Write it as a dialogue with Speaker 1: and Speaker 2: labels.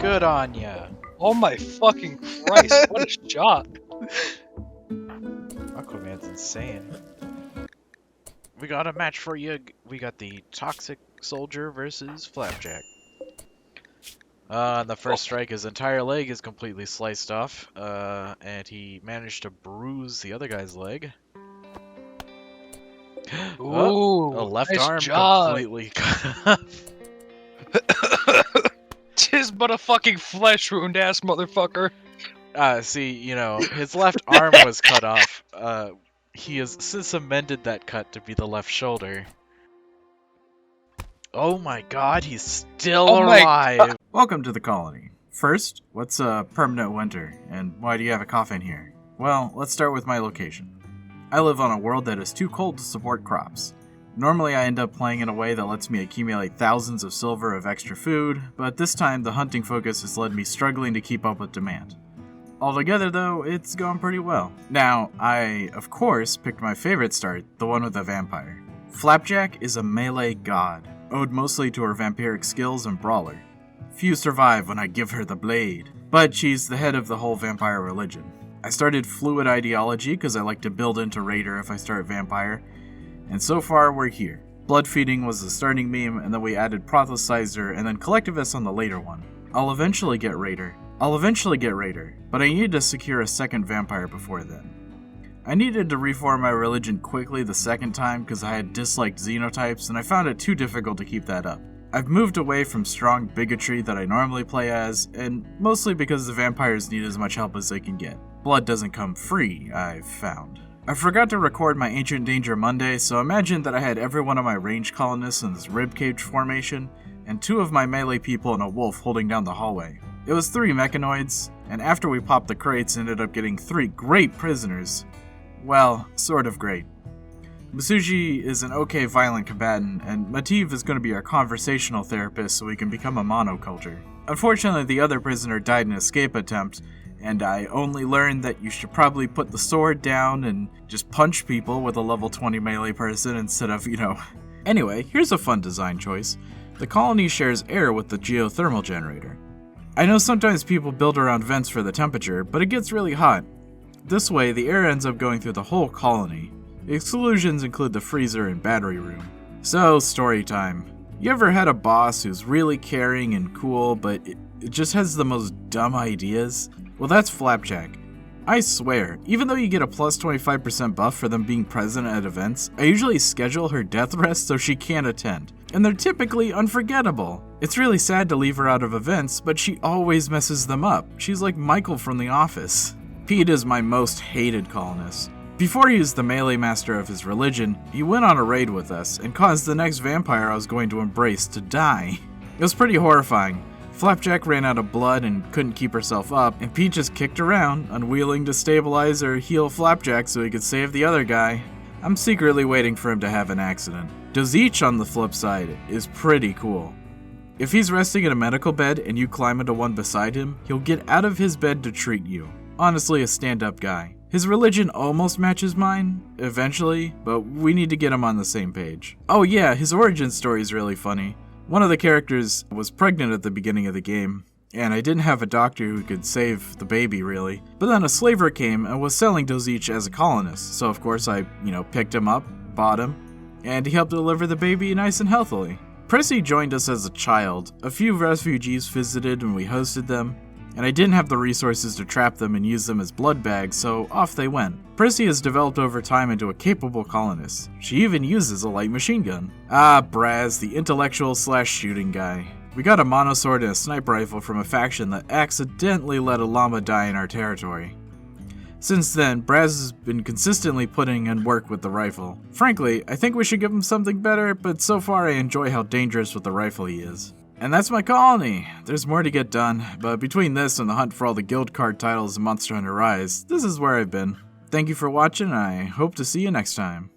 Speaker 1: Good on ya.
Speaker 2: Oh my fucking Christ, what a shot.
Speaker 1: Aquaman's insane. We got a match for you. We got the Toxic Soldier versus Flapjack. The first strike, his entire leg is completely sliced off, and he managed to bruise the other guy's leg.
Speaker 2: Ooh,
Speaker 1: a left
Speaker 2: nice
Speaker 1: arm
Speaker 2: job.
Speaker 1: completely cut off.
Speaker 2: Tis but a fucking flesh wound ass motherfucker.
Speaker 1: See, you know, his left arm was cut off. He has since amended that cut to be the left shoulder. Oh my god, he's still alive!
Speaker 3: Welcome to the colony. First, what's a permanent winter, and why do you have a coffin here? Well, let's start with my location. I live on a world that is too cold to support crops. Normally I end up playing in a way that lets me accumulate thousands of silver of extra food, but this time the hunting focus has led me struggling to keep up with demand. Altogether though, it's gone pretty well. Now, I, of course, picked my favorite start, the one with a vampire. Flapjack is a melee god, owed mostly to her vampiric skills and brawler. Few survive when I give her the blade, but she's the head of the whole vampire religion. I started fluid ideology because I like to build into Raider if I start vampire, and so far we're here. Blood feeding was the starting meme, and then we added Prothesizer and then Collectivist on the later one. I'll eventually get Raider, but I need to secure a second vampire before then. I needed to reform my religion quickly the second time because I had disliked xenotypes and I found it too difficult to keep that up. I've moved away from strong bigotry that I normally play as, and mostly because the vampires need as much help as they can get. Blood doesn't come free, I've found. I forgot to record my Ancient Danger Monday, so imagine that I had every one of my range colonists in this ribcage formation, and 2 of my melee people and a wolf holding down the hallway. It was 3 mechanoids, and after we popped the crates, ended up getting 3 great prisoners. Well, sort of great. Masuji is an okay violent combatant, and Mativ is going to be our conversational therapist so we can become a monoculture. Unfortunately, the other prisoner died in an escape attempt, and I only learned that you should probably put the sword down and just punch people with a level 20 melee person instead of, Anyway, here's a fun design choice. The colony shares air with the geothermal generator. I know sometimes people build around vents for the temperature, but it gets really hot. This way, the air ends up going through the whole colony. The exclusions include the freezer and battery room. So, story time. You ever had a boss who's really caring and cool, but it just has the most dumb ideas? Well, that's Flapjack. I swear, even though you get a plus 25% buff for them being present at events, I usually schedule her death rest so she can't attend. And they're typically unforgettable. It's really sad to leave her out of events, but she always messes them up. She's like Michael from The Office. Pete is my most hated colonist. Before he was the melee master of his religion, he went on a raid with us and caused the next vampire I was going to embrace to die. It was pretty horrifying. Flapjack ran out of blood and couldn't keep herself up, and Pete just kicked around, unwilling to stabilize or heal Flapjack so he could save the other guy. I'm secretly waiting for him to have an accident. Dozich, on the flip side, is pretty cool. If he's resting in a medical bed and you climb into one beside him, he'll get out of his bed to treat you. Honestly, a stand-up guy. His religion almost matches mine, eventually, but we need to get him on the same page. Oh yeah, his origin story is really funny. One of the characters was pregnant at the beginning of the game, and I didn't have a doctor who could save the baby, really. But then a slaver came and was selling Dozich as a colonist, so of course I, picked him up, bought him, and he helped deliver the baby nice and healthily. Prissy joined us as a child. A few refugees visited and we hosted them, and I didn't have the resources to trap them and use them as blood bags, so off they went. Prissy has developed over time into a capable colonist. She even uses a light machine gun. Braz, the intellectual/shooting guy. We got a monosword and a sniper rifle from a faction that accidentally let a llama die in our territory. Since then, Braz has been consistently putting in work with the rifle. Frankly, I think we should give him something better, but so far I enjoy how dangerous with the rifle he is. And that's my colony. There's more to get done, but between this and the hunt for all the guild card titles in Monster Hunter Rise, this is where I've been. Thank you for watching, and I hope to see you next time.